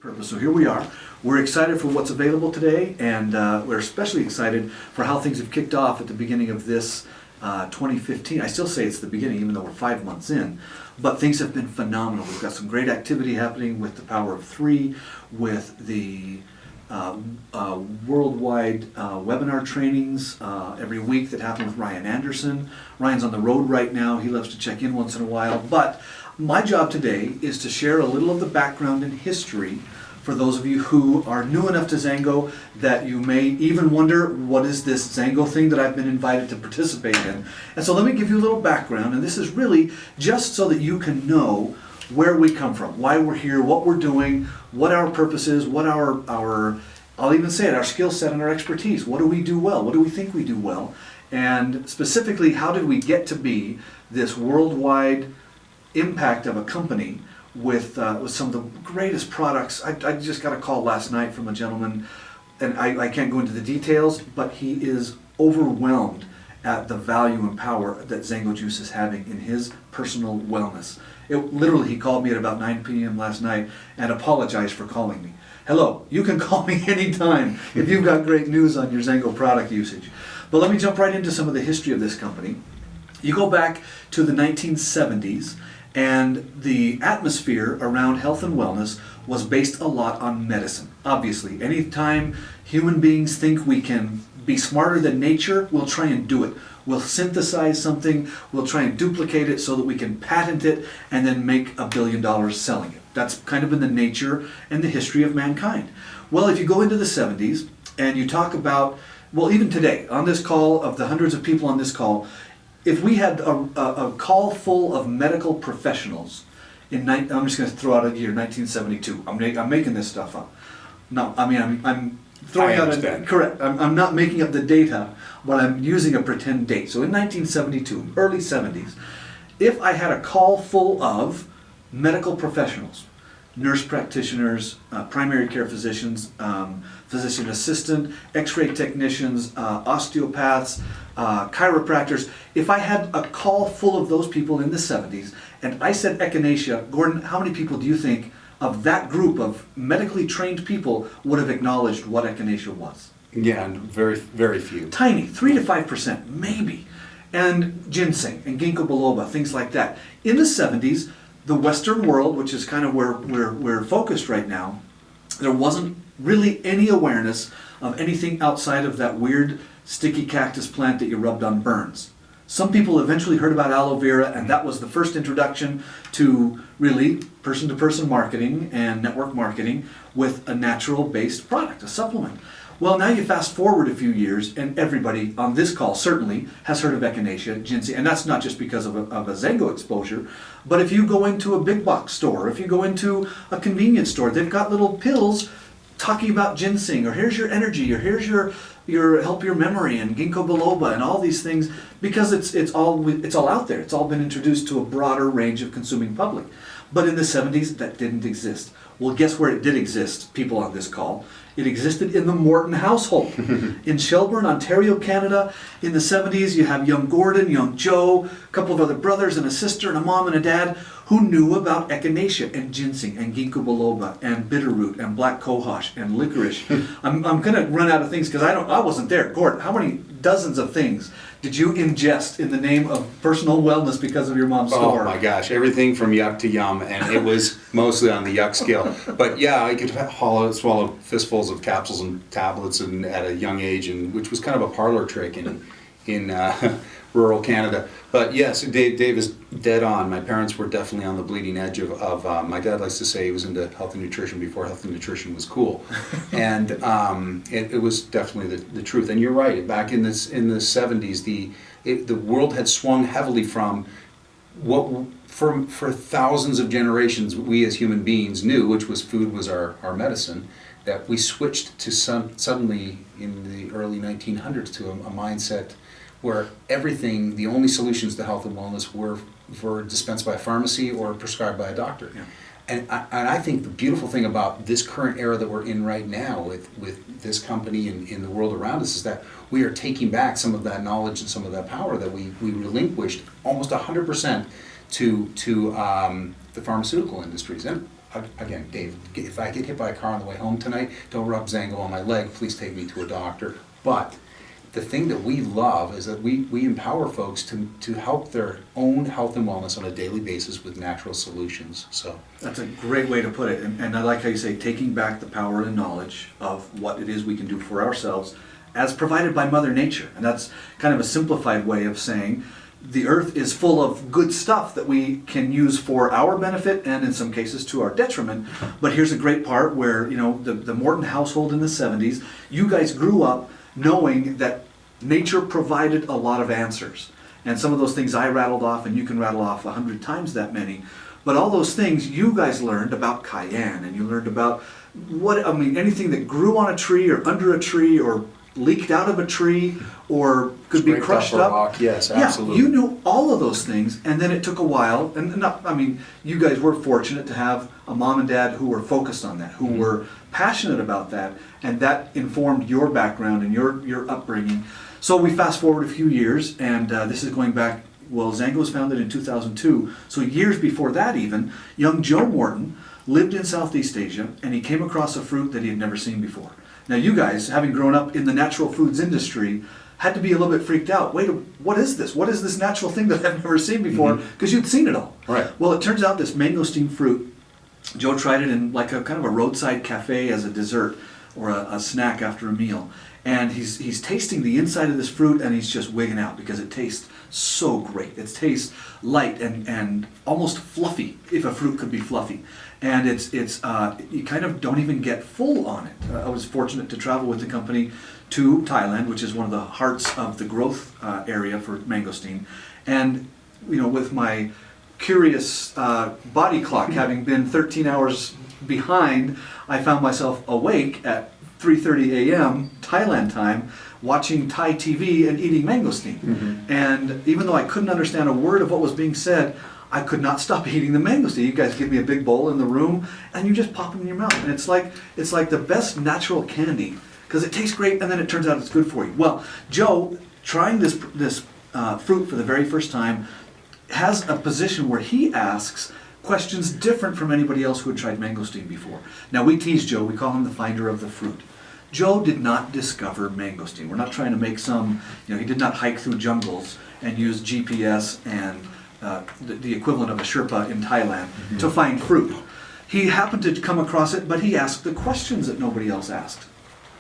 purpose. So here we are. We're excited for what's available today, and we're especially excited for how things have kicked off at the beginning of this 2015. I still say it's the beginning, even though we're 5 months in, but things have been phenomenal. We've got some great activity happening with the Power of Three, with the worldwide webinar trainings every week that happen with Ryan Anderson. Ryan's on the road right now. He loves to check in once in a while, but my job today is to share a little of the background and history for those of you who are new enough to XANGO that you may even wonder, what is this XANGO thing that I've been invited to participate in? And so let me give you a little background, and this is really just so that you can know where we come from, why we're here, what we're doing, what our purpose is, what our I'll even say it, our skill set and our expertise. What do we do well? What do we think we do well? And specifically, how did we get to be this worldwide impact of a company with some of the greatest products? I just got a call last night from a gentleman, and I can't go into the details, but he is overwhelmed at the value and power that XANGO Juice is having in his personal wellness. Literally, he called me at about 9 p.m. last night and apologized for calling me. Hello, you can call me anytime if you've got great news on your XANGO product usage. But let me jump right into some of the history of this company. You go back to the 1970s, and the atmosphere around health and wellness was based a lot on medicine. Obviously, anytime human beings think we can be smarter than nature, we'll try and do it. We'll synthesize something, we'll try and duplicate it so that we can patent it and then make $1 billion selling it. That's kind of been the nature and the history of mankind. Well, if you go into the 70s and you talk about, well, even today, on this call, of the hundreds of people on this call, if we had a call full of medical professionals, I'm just going to throw out a year, 1972. I'm making this stuff up. No, I mean, I'm throwing out correct. I'm not making up the data, but I'm using a pretend date. So in 1972, early 70s, if I had a call full of medical professionals, nurse practitioners, primary care physicians, physician assistant, x-ray technicians, osteopaths, chiropractors, if I had a call full of those people in the 70s and I said echinacea, Gordon, how many people do you think of that group of medically trained people would have acknowledged what echinacea was? Yeah, and very, very few. Tiny, 3 to 5%, maybe. And ginseng and ginkgo biloba, things like that. In the 70s, the Western world, which is kind of where we're focused right now, there wasn't really any awareness of anything outside of that weird sticky cactus plant that you rubbed on burns. Some people eventually heard about aloe vera, and that was the first introduction to really person-to-person marketing and network marketing with a natural-based product, a supplement. Well, now you fast forward a few years, and everybody on this call certainly has heard of echinacea, ginseng, and that's not just because of a XANGO exposure, but if you go into a big box store, if you go into a convenience store, they've got little pills talking about ginseng, or here's your energy, or here's your help your memory, and ginkgo biloba, and all these things, because it's all out there. It's all been introduced to a broader range of consuming public. But in the 70s, that didn't exist. Well, guess where it did exist, people on this call? It existed in the Morton household. In Shelburne, Ontario, Canada, in the 70s, you have young Gordon, young Joe, a couple of other brothers and a sister and a mom and a dad who knew about echinacea and ginseng and ginkgo biloba and bitterroot and black cohosh and licorice. I'm going to run out of things because I wasn't there. Gordon, how many dozens of things did you ingest in the name of personal wellness because of your mom's store? Oh my gosh, everything from yuck to yum, and it was mostly on the yuck scale. But yeah, I could swallow fistfuls of capsules and tablets and at a young age, and which was kind of a parlor trick in rural Canada. But yes, Dave is dead on. My parents were definitely on the bleeding edge of my dad likes to say he was into health and nutrition before health and nutrition was cool. And it was definitely the truth. And you're right, back in the 70s, the world had swung heavily from what for thousands of generations we as human beings knew, which was food was our medicine, that we switched to suddenly in the early 1900s to a mindset where everything, the only solutions to health and wellness were dispensed by a pharmacy or prescribed by a doctor. Yeah. And I think the beautiful thing about this current era that we're in right now with this company and in the world around us is that we are taking back some of that knowledge and some of that power that we relinquished almost 100% to the pharmaceutical industries. And again, Dave, if I get hit by a car on the way home tonight, don't rub XANGO on my leg, please take me to a doctor. But the thing that we love is that we empower folks to help their own health and wellness on a daily basis with natural solutions. So That's a great way to put it, and I like how you say taking back the power and knowledge of what it is we can do for ourselves as provided by Mother Nature. And that's kind of a simplified way of saying the earth is full of good stuff that we can use for our benefit and in some cases to our detriment. But here's a great part where, you know, the Morton household in the 70s, you guys grew up knowing that nature provided a lot of answers. And some of those things I rattled off, and you can rattle off 100 times that many. But all those things you guys learned about cayenne, and you learned about anything that grew on a tree or under a tree or leaked out of a tree or could be crushed up. Rock. Yes, Yeah, absolutely. you knew all of those things, and then it took a while. And you guys were fortunate to have a mom and dad who were focused on that, who were passionate about that, and that informed your background and your upbringing. So we fast forward a few years, and this is going back. Well, XANGO was founded in 2002, so years before that even, young Joe Morton lived in Southeast Asia, and he came across a fruit that he had never seen before. Now you guys, having grown up in the natural foods industry, had to be a little bit freaked out. Wait, what is this? What is this natural thing that I've never seen before? Because you'd seen it all. Right. Well, it turns out this mangosteen fruit, Joe tried it in like a kind of a roadside cafe as a dessert or a snack after a meal. And he's tasting the inside of this fruit, and he's just wigging out because it tastes so great. It tastes light and almost fluffy, if a fruit could be fluffy. And it's you kind of don't even get full on it. I was fortunate to travel with the company to Thailand, which is one of the hearts of the growth area for mangosteen. And you know, with my curious body clock having been 13 hours behind, I found myself awake at 3:30 a.m. Thailand time, watching Thai TV and eating mangosteen. And even though I couldn't understand a word of what was being said, I could not stop eating the mangosteen. You guys give me a big bowl in the room, and you just pop them in your mouth, and it's like the best natural candy because it tastes great, and then it turns out it's good for you. Well, Joe, trying this fruit for the very first time, has a position where he asks questions different from anybody else who had tried mangosteen before. Now we tease Joe, we call him the finder of the fruit. Joe did not discover mangosteen. We're not trying to make he did not hike through jungles and use GPS and the equivalent of a Sherpa in Thailand to find fruit. He happened to come across it, but he asked the questions that nobody else asked.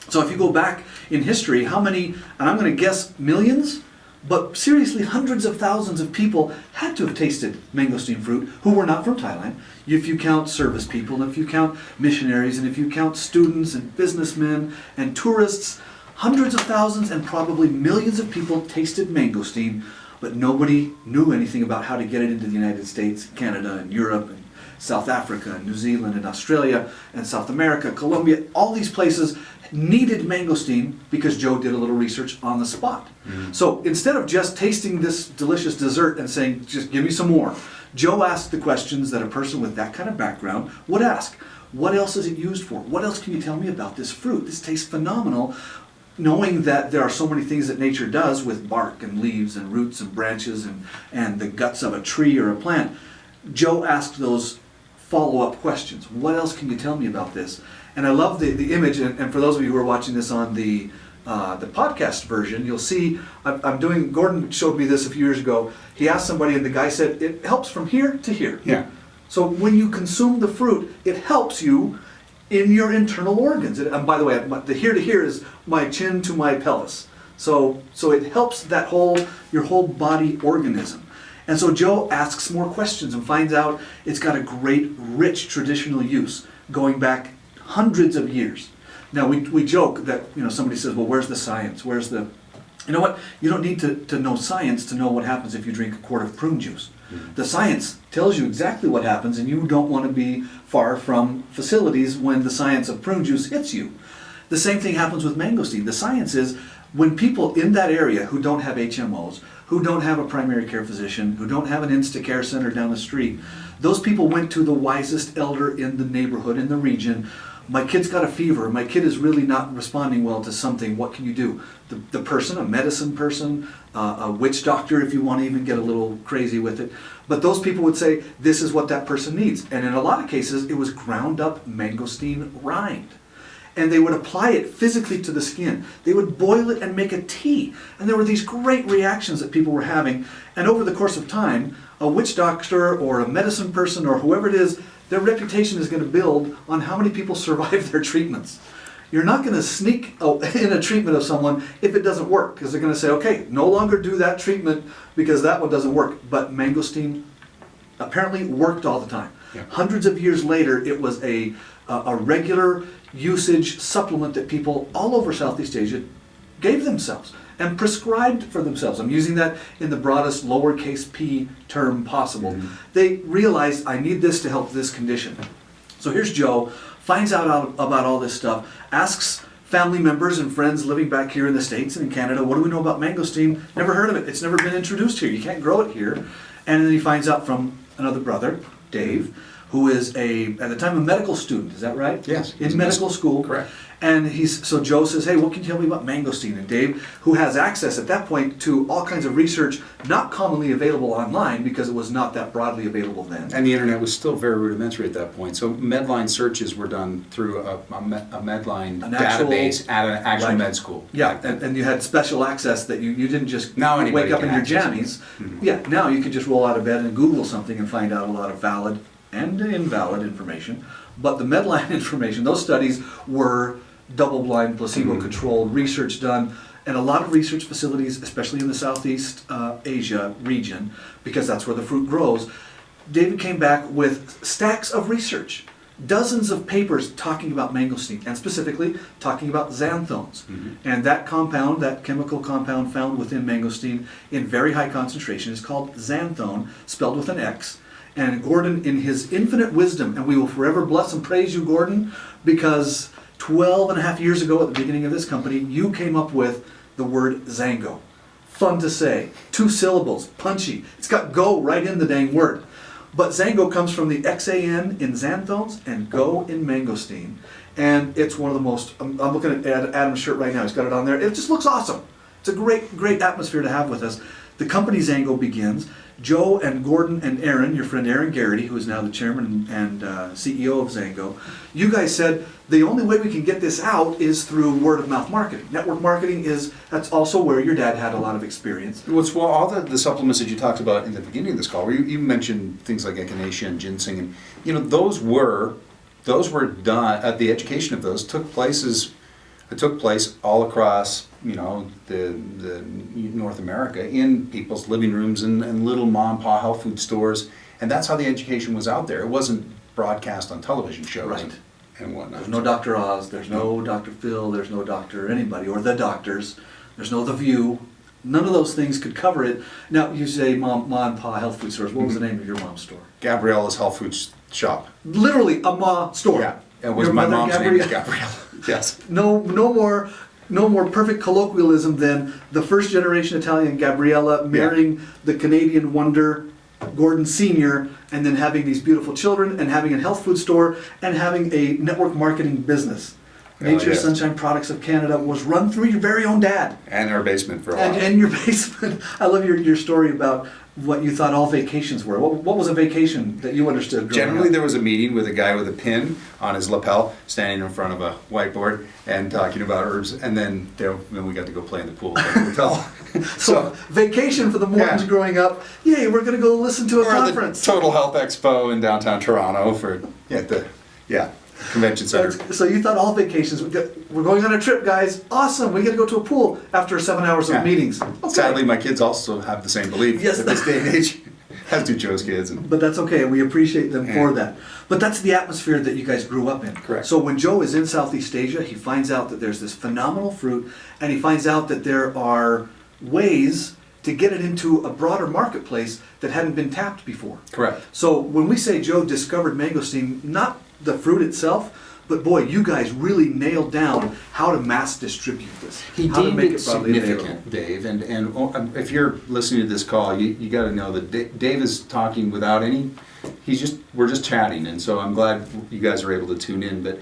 So if you go back in history, how many, and I'm going to guess millions, but seriously, hundreds of thousands of people had to have tasted mangosteen fruit who were not from Thailand. If you count service people, if you count missionaries, and if you count students and businessmen and tourists, hundreds of thousands and probably millions of people tasted mangosteen, but nobody knew anything about how to get it into the United States, Canada, and Europe, and South Africa, and New Zealand, and Australia, and South America, Colombia. All these places needed mangosteen because Joe did a little research on the spot. So instead of just tasting this delicious dessert and saying, just give me some more, Joe asked the questions that a person with that kind of background would ask. What else is it used for? What else can you tell me about this fruit? This tastes phenomenal. Knowing that there are so many things that nature does with bark and leaves and roots and branches and the guts of a tree or a plant, Joe asked those follow-up questions. What else can you tell me about this? And I love the image, and for those of you who are watching this on the podcast version, you'll see, Gordon showed me this a few years ago. He asked somebody, and the guy said, it helps from here to here. Yeah. So when you consume the fruit, it helps you in your internal organs. And by the way, the here to here is my chin to my pelvis. So it helps your whole body organism. And so Joe asks more questions and finds out it's got a great, rich traditional use going back hundreds of years. Now we joke that somebody says, well, where's the science? Where's the... You know what? You don't need to know science to know what happens if you drink a quart of prune juice. The science tells you exactly what happens, and you don't want to be far from facilities when the science of prune juice hits you. The same thing happens with mangosteen. The science is when people in that area who don't have HMOs, who don't have a primary care physician, who don't have an Instacare center down the street, Those people went to the wisest elder in the neighborhood, in the region. My kid's got a fever. My kid is really not responding well to something. What can you do? The person, a medicine person, a witch doctor, if you want to even get a little crazy with it. But those people would say, this is what that person needs. And in a lot of cases, it was ground up mangosteen rind. And they would apply it physically to the skin. They would boil it and make a tea. And there were these great reactions that people were having. And over the course of time, a witch doctor or a medicine person or whoever it is, their reputation is going to build on how many people survive their treatments. You're not going to sneak in a treatment of someone if it doesn't work, because they're going to say, okay, no longer do that treatment because that one doesn't work. But mangosteen apparently worked all the time. Yeah. Hundreds of years later, it was a regular usage supplement that people all over Southeast Asia gave themselves and prescribed for themselves. I'm using that in the broadest lowercase p term possible. Mm-hmm. They realized, I need this to help this condition. So here's Joe, finds out about all this stuff, asks family members and friends living back here in the States and in Canada, what do we know about mangosteen? Never heard of it. It's never been introduced here. You can't grow it here. And then he finds out from another brother, Dave, who is at the time, a medical student. Is that right? Yes. In medical school. Correct. And so Joe says, hey, what can you tell me about mangosteen? And Dave, who has access at that point to all kinds of research not commonly available online because it was not that broadly available then. And the internet was still very rudimentary at that point. So Medline searches were done through a Medline database at an actual med school. Yeah, and you had special access that you didn't just Now wake up in your can access jammies. Mm-hmm. Yeah, now you could just roll out of bed and Google something and find out a lot of valid and invalid information. But the Medline information, those studies were double-blind, placebo-controlled, research done, and a lot of research facilities, especially in the Southeast Asia region, because that's where the fruit grows. David came back with stacks of research, dozens of papers talking about mangosteen, and specifically talking about xanthones. Mm-hmm. And that compound, that chemical compound found within mangosteen in very high concentration is called xanthone, spelled with an X. And Gordon, in his infinite wisdom, and we will forever bless and praise you, Gordon, because 12 and a half years ago at the beginning of this company, you came up with the word XANGO. Fun to say. 2 syllables, punchy. It's got go right in the dang word. But XANGO comes from the XAN in xanthones and GO in mangosteen. And it's one of the most, I'm looking at Adam's shirt right now, he's got it on there. It just looks awesome. It's a great atmosphere to have with us. The company XANGO begins. Joe and Gordon and Aaron, your friend Aaron Garrity, who is now the chairman and CEO of XANGO, you guys said the only way we can get this out is through word of mouth marketing. Network marketing that's also where your dad had a lot of experience. Well, all the supplements that you talked about in the beginning of this call, where you mentioned things like echinacea and ginseng, and those were done. The education of those took place all across the North America in people's living rooms and little mom and pop health food stores, and that's how the education was out there. It wasn't broadcast on television shows Right. and whatnot. There's no Dr. Oz, there's no Dr. Phil, there's no Dr. anybody, or the doctors, there's no The View. None of those things could cover it. Now, you say mom and pa health food stores. What was the name of your mom's store? Gabriella's health food shop. Literally a ma store. Yeah, it was Your my mother, mom's name is Gabriella. Yes. No more perfect colloquialism than the first generation Italian Gabriella marrying the Canadian wonder Gordon Sr., and then having these beautiful children and having a health food store and having a network marketing business. Nature yes. Sunshine Products of Canada was run through your very own dad. And our basement for a while. And your basement. I love your story about what you thought all vacations were. What was a vacation that you understood growing Generally, up? there was a meeting with a guy with a pin on his lapel, standing in front of a whiteboard and talking about herbs, and then we got to go play in the pool at the hotel. So vacation for the Mortons growing up. Yay, we're going to go listen to a We're at the conference. Total Health Expo in downtown Toronto for convention center. So you thought all vacations, we're going on a trip, guys. Awesome, we got to go to a pool after 7 hours of meetings. Okay. Sadly, my kids also have the same belief Yes. at this day and age, as do Joe's kids. But that's okay, we appreciate them for that. But that's the atmosphere that you guys grew up in. Correct. So when Joe is in Southeast Asia, he finds out that there's this phenomenal fruit, and he finds out that there are ways to get it into a broader marketplace that hadn't been tapped before. Correct. So when we say Joe discovered mangosteen, not the fruit itself, But boy, you guys really nailed down how to mass distribute this. He how to deemed make it broadly significant, Dave, and if you're listening to this call, you got to know that Dave is talking without any. We're just chatting, and so I'm glad you guys are able to tune in. But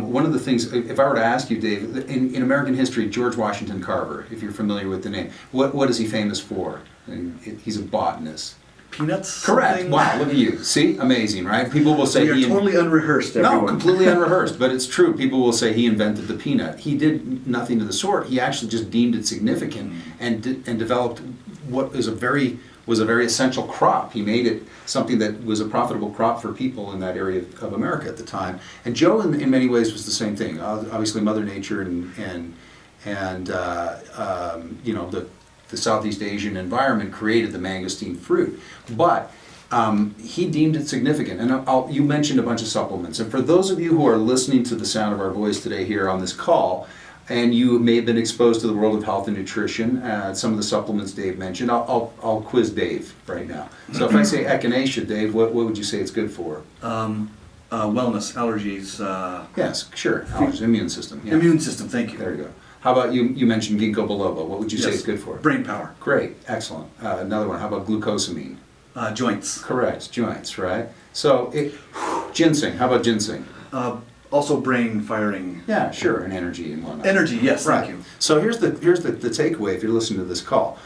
one of the things, if I were to ask you, Dave, in American history, George Washington Carver, if you're familiar with the name, what is he famous for? And he's a botanist. Peanuts? Correct. Something? Wow, look at you. See, amazing, right? People will say We are totally unrehearsed, everyone. No, completely unrehearsed, but it's true. People will say he invented the peanut. He did nothing of the sort. He actually just deemed it significant and developed what is a very essential crop. He made it something that was a profitable crop for people in that area of America at the time. And Joe, in many ways, was the same thing. Obviously, Mother Nature and you know, the Southeast Asian environment created the mangosteen fruit, but he deemed it significant. And you mentioned a bunch of supplements, and for those of you who are listening to the sound of our voice today here on this call, and you may have been exposed to the world of health and nutrition, some of the supplements Dave mentioned, I'll quiz Dave right now. So if I say echinacea, Dave, what would you say it's good for? Wellness, allergies. Yes, sure. Allergies, immune system. Yeah. Immune system, thank you. There you go. How about you mentioned ginkgo biloba. What would you say it's good for? Brain power. Great, excellent. Another one, how about glucosamine? Joints. Correct, joints, right? So, ginseng, how about ginseng? Also brain firing. Yeah, sure, and energy and whatnot. Energy, yes, Right. thank you. So here's the takeaway if you're listening to this call.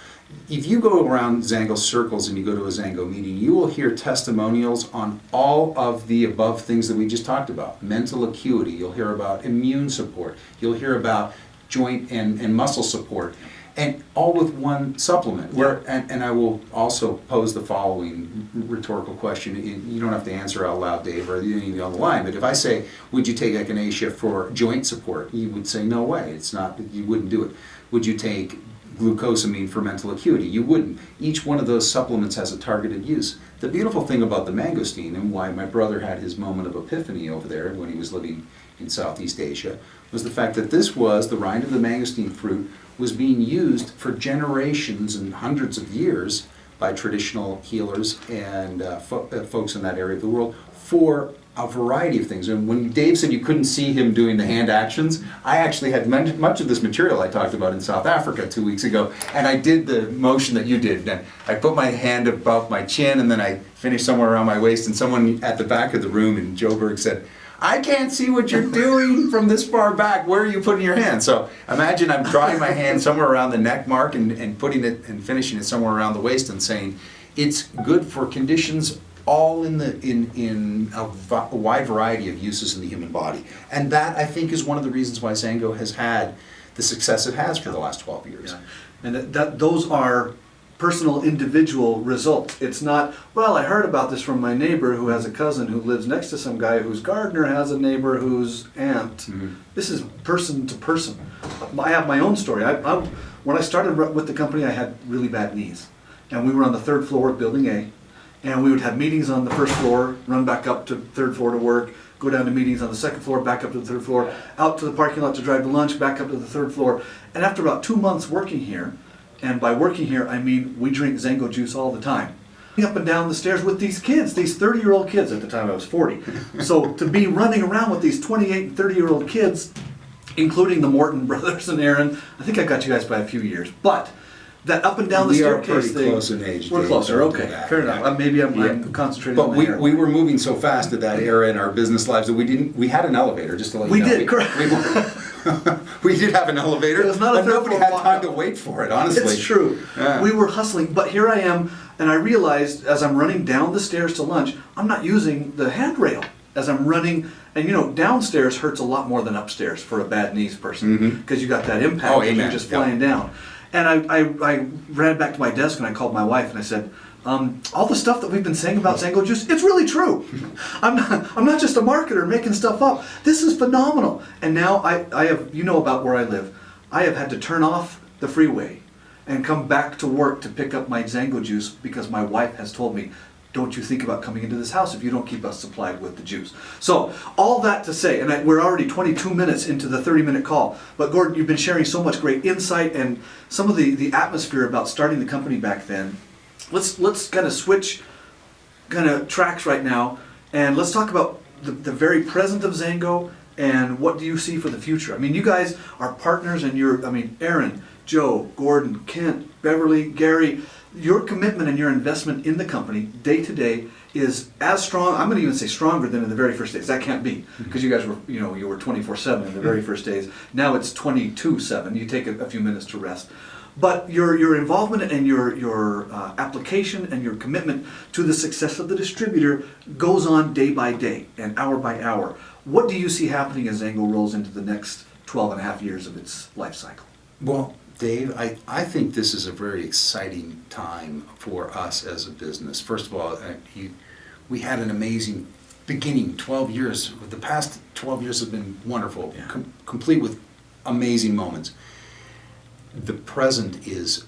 If you go around XANGO circles and you go to a XANGO meeting, you will hear testimonials on all of the above things that we just talked about. Mental acuity, you'll hear about immune support, you'll hear about joint and muscle support, and all with one supplement. And I will also pose the following rhetorical question. You don't have to answer out loud, Dave, or anything on the line, but if I say, would you take echinacea for joint support? You would say, no way, it's not, you wouldn't do it. Would you take glucosamine for mental acuity? You wouldn't. Each one of those supplements has a targeted use. The beautiful thing about the mangosteen, and why my brother had his moment of epiphany over there when he was living in Southeast Asia, was the fact that this was, the rind of the mangosteen fruit was being used for generations and hundreds of years by traditional healers and folks in that area of the world for a variety of things. And when Dave said you couldn't see him doing the hand actions, I actually had much of this material I talked about in South Africa 2 weeks ago, and I did the motion that you did. And I put my hand above my chin, and then I finished somewhere around my waist, and someone at the back of the room in Joburg said, I can't see what you're doing from this far back. Where are you putting your hand? So imagine I'm drawing my hand somewhere around the neck mark and putting it and finishing it somewhere around the waist and saying it's good for conditions all in a wide variety of uses in the human body. And that, I think, is one of the reasons why XANGO has had the success it has for the last 12 years. Yeah. And those are personal, individual results. It's not, well, I heard about this from my neighbor who has a cousin who lives next to some guy whose gardener has a neighbor whose aunt. Mm-hmm. This is person to person. I have my own story. When I started with the company, I had really bad knees. And we were on the third floor of Building A. And we would have meetings on the first floor, run back up to the third floor to work, go down to meetings on the second floor, back up to the third floor, out to the parking lot to drive to lunch, back up to the third floor. And after about 2 months working here, and by working here, I mean we drink XANGO juice all the time. Up and down the stairs with these kids, these 30-year-old kids. At the time I was 40. So to be running around with these 28 and 30-year-old kids, including the Morton brothers and Aaron, I think I got you guys by a few years. But that up and down the staircase thing. We are pretty close in age. We're Dave, closer, okay. Fair enough. Maybe I'm concentrating on my hair. But we were moving so fast at that era in our business lives that we had an elevator, just to let you know. We did, correct. We did have an elevator, it was not but nobody had time to wait for it, honestly. It's true. Yeah. We were hustling, but here I am, and I realized as I'm running down the stairs to lunch, I'm not using the handrail as I'm running. And you know, downstairs hurts a lot more than upstairs for a bad knees person, because you got that impact and you're just flying down. And I ran back to my desk and I called my wife and I said, all the stuff that we've been saying about XANGO juice, it's really true. I'm not just a marketer making stuff up. This is phenomenal. And now I have, you know about where I live, I have had to turn off the freeway and come back to work to pick up my XANGO juice because my wife has told me, don't you think about coming into this house if you don't keep us supplied with the juice. So all that to say, and we're already 22 minutes into the 30-minute call, but Gordon, you've been sharing so much great insight and some of the atmosphere about starting the company back then. Let's kind of switch tracks right now, and let's talk about the very present of XANGO And what do you see for the future? I mean, you guys are partners, and Aaron, Joe, Gordon, Kent, Beverly, Gary, your commitment and your investment in the company day to day is as strong, I'm going to even say stronger than in the very first days. That can't be, because you guys were, you were 24/7 in the very first days. Now it's 22/7. You take a few minutes to rest. But your involvement and your application and your commitment to the success of the distributor goes on day by day and hour by hour. What do you see happening as XANGO rolls into the next 12 and a half years of its life cycle? Well, Dave, I think this is a very exciting time for us as a business. First of all, we had an amazing beginning, 12 years. The past 12 years have been wonderful, Yeah. complete with amazing moments. The present is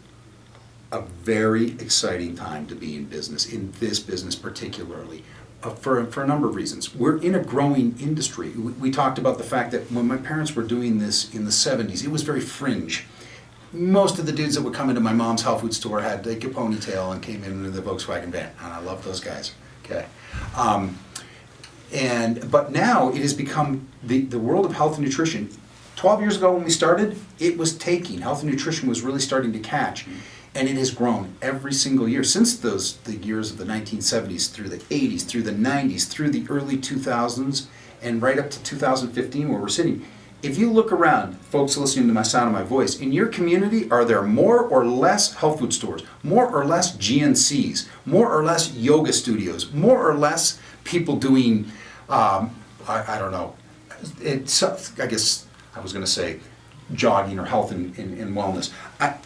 a very exciting time to be in business, in this business particularly, for a number of reasons. We're in a growing industry. We talked about the fact that when my parents were doing this in the 70s, it was very fringe. Most of the dudes that would come into my mom's health food store had like a ponytail and came in the Volkswagen van, and I love those guys. Okay, but now it has become the world of health and nutrition. 12 years ago when we started, it was taking. Health and nutrition was really starting to catch, and it has grown every single year since the years of the 1970s through the 80s, through the 90s, through the early 2000s, and right up to 2015 where we're sitting. If you look around, folks listening to my sound of my voice, in your community, are there more or less health food stores, more or less GNCs, more or less yoga studios, more or less people doing, I don't know, I guess I was going to say jogging or health and wellness.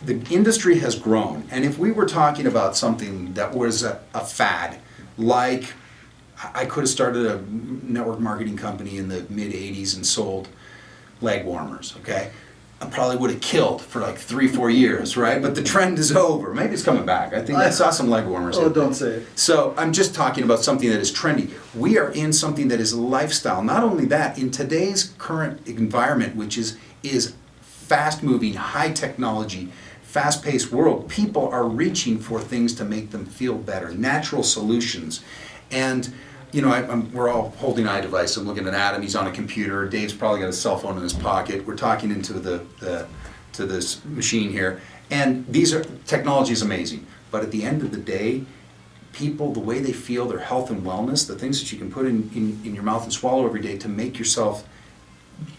The industry has grown, and if we were talking about something that was a fad, like I could have started a network marketing company in the mid-'80s and sold leg warmers, okay? I probably would have killed for like 3-4 years, right? But the trend is over. Maybe it's coming back. I think I saw some leg warmers. Oh, don't say it. So I'm just talking about something that is trendy. We are in something that is a lifestyle. Not only that, in today's current environment, which is fast-moving, high technology, fast-paced world, people are reaching for things to make them feel better, natural solutions. And we're all holding an iDevice. I'm looking at Adam. He's on a computer. Dave's probably got a cell phone in his pocket. We're talking into to this machine here. And technology is amazing. But at the end of the day, people, the way they feel, their health and wellness, the things that you can put in your mouth and swallow every day to make yourself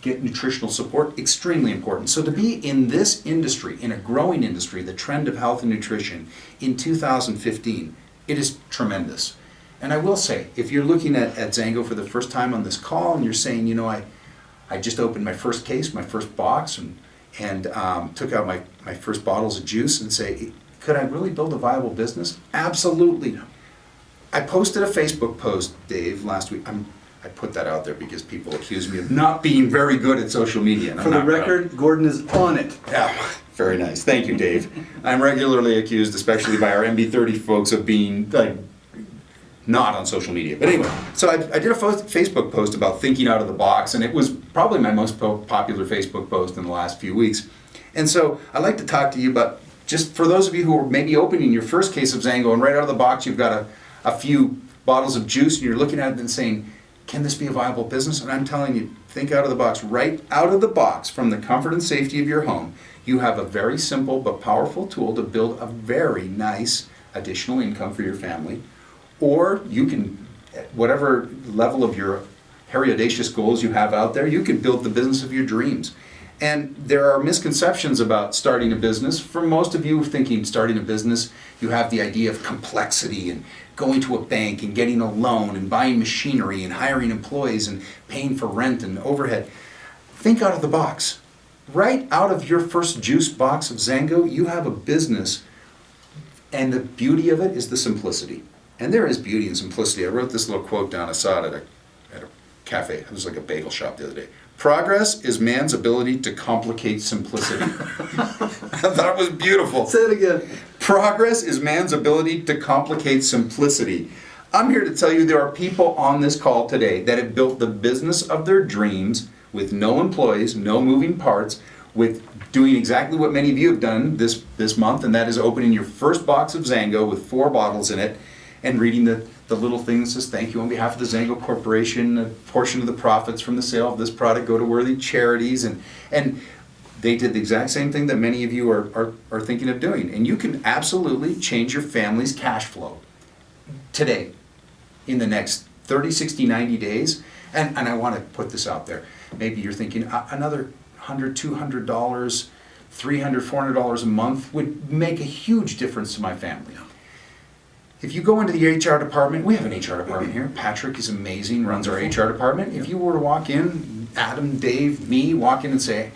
get nutritional support, extremely important. So to be in this industry, in a growing industry, the trend of health and nutrition in 2015, it is tremendous. And I will say, if you're looking at XANGO for the first time on this call and you're saying, I just opened my first case, my first box, and took out my first bottles of juice and say, could I really build a viable business? Absolutely. I posted a Facebook post, Dave, last week. I put that out there because people accuse me of not being very good at social media. For the record, Gordon is on it. Yeah, very nice. Thank you, Dave. I'm regularly accused, especially by our MB30 folks, of being not on social media. But anyway, so I did a Facebook post about thinking out of the box, and it was probably my most popular Facebook post in the last few weeks. And so I'd like to talk to you about, just for those of you who are maybe opening your first case of XANGO, and right out of the box you've got a few bottles of juice, and you're looking at it and saying, can this be a viable business? And I'm telling you, think out of the box. Right out of the box, from the comfort and safety of your home, you have a very simple but powerful tool to build a very nice additional income for your family. Or you can, at whatever level of your hairy audacious goals you have out there, you can build the business of your dreams. And there are misconceptions about starting a business. For most of you thinking starting a business, you have the idea of complexity and going to a bank and getting a loan and buying machinery and hiring employees and paying for rent and overhead. Think out of the box. Right out of your first juice box of XANGO, you have a business, and the beauty of it is the simplicity. And there is beauty in simplicity. I wrote this little quote down. I saw it at a cafe. It was like a bagel shop the other day. Progress is man's ability to complicate simplicity. I thought it was beautiful. Say it again. Progress is man's ability to complicate simplicity. I'm here to tell you there are people on this call today that have built the business of their dreams with no employees, no moving parts, with doing exactly what many of you have done this month, and that is opening your first box of XANGO with 4 bottles in it, and reading the little thing that says, thank you on behalf of the XANGO Corporation, a portion of the profits from the sale of this product go to worthy charities, and they did the exact same thing that many of you are thinking of doing. And you can absolutely change your family's cash flow today, in the next 30, 60, 90 days. And I want to put this out there. Maybe you're thinking another $100, $200, $300, $400 a month would make a huge difference to my family. If you go into the HR department, we have an HR department here. Patrick is amazing, runs our HR department. If you were to walk in, Adam, Dave, me, walk in and say,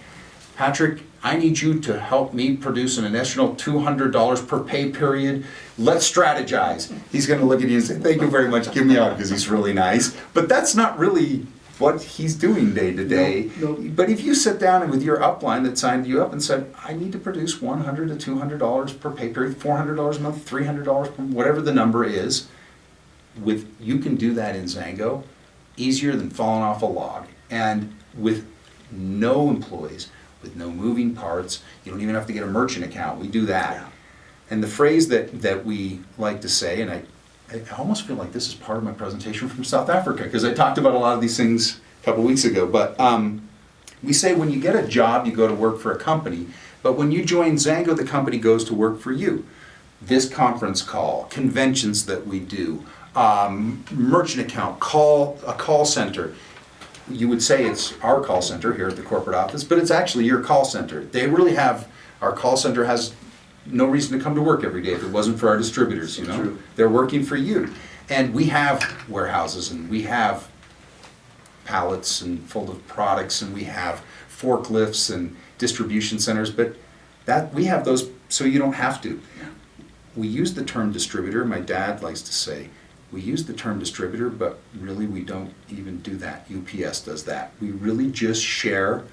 Patrick, I need you to help me produce an additional $200 per pay period. Let's strategize. He's going to look at you and say, thank you very much, give me out, because he's really nice. But that's not really what he's doing day to day. No. But if you sit down and with your upline that signed you up and said, I need to produce $100 to $200 per pay period, $400 a month, $300, whatever the number is, you can do that in XANGO easier than falling off a log. And with no employees, with no moving parts, you don't even have to get a merchant account. We do that. Yeah. And the phrase that we like to say, and I almost feel like this is part of my presentation from South Africa, because I talked about a lot of these things a couple weeks ago, but we say when you get a job, you go to work for a company, but when you join XANGO, the company goes to work for you. This conference call, conventions that we do, merchant account, a call center. You would say it's our call center here at the corporate office, but it's actually your call center. They really have, our call center has no reason to come to work every day if it wasn't for our distributors, you know? True. They're working for you. And we have warehouses, and we have pallets and full of products, and we have forklifts and distribution centers, but we have those so you don't have to. We use the term distributor, my dad likes to say, we use the term distributor, but really we don't even do that. UPS does that. We really just share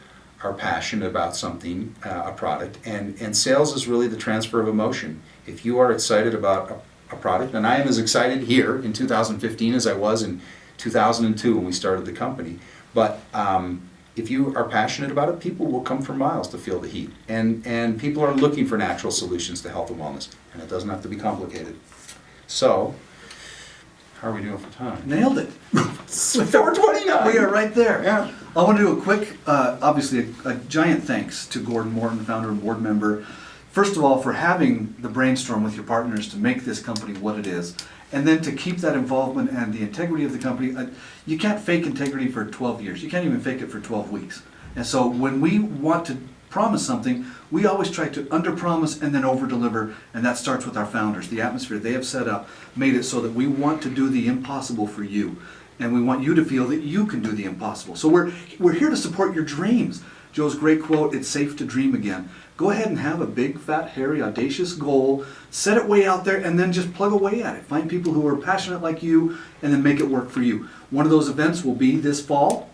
our passion about something, a product, and sales is really the transfer of emotion. If you are excited about a product, and I am as excited here in 2015 as I was in 2002 when we started the company, but if you are passionate about it, people will come for miles to feel the heat. And people are looking for natural solutions to health and wellness, and it doesn't have to be complicated. So, how are we doing for time? Nailed it. 4:29. We are right there. Yeah. I want to do a quick, obviously a giant thanks to Gordon Morton, founder and board member. First of all, for having the brainstorm with your partners to make this company what it is. And then to keep that involvement and the integrity of the company. You can't fake integrity for 12 years. You can't even fake it for 12 weeks. And so when we want to promise something, we always try to under-promise and then over-deliver, and that starts with our founders. The atmosphere they have set up made it so that we want to do the impossible for you, and we want you to feel that you can do the impossible. So we're here to support your dreams. Joe's great quote, it's safe to dream again. Go ahead and have a big, fat, hairy, audacious goal, set it way out there, and then just plug away at it. Find people who are passionate like you, and then make it work for you. One of those events will be this fall,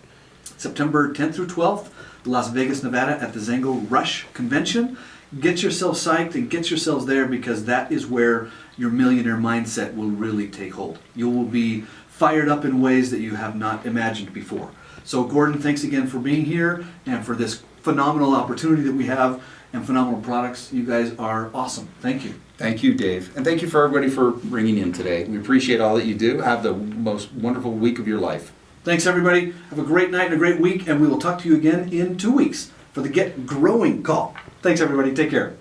September 10th through 12th, Las Vegas, Nevada, at the XANGO Rush Convention. Get yourself psyched and get yourselves there, because that is where your millionaire mindset will really take hold. You will be fired up in ways that you have not imagined before. So Gordon, thanks again for being here and for this phenomenal opportunity that we have and phenomenal products. You guys are awesome. Thank you. Thank you, Dave. And thank you for everybody for ringing in today. We appreciate all that you do. Have the most wonderful week of your life. Thanks, everybody. Have a great night and a great week, and we will talk to you again in 2 weeks for the Get Growing call. Thanks, everybody. Take care.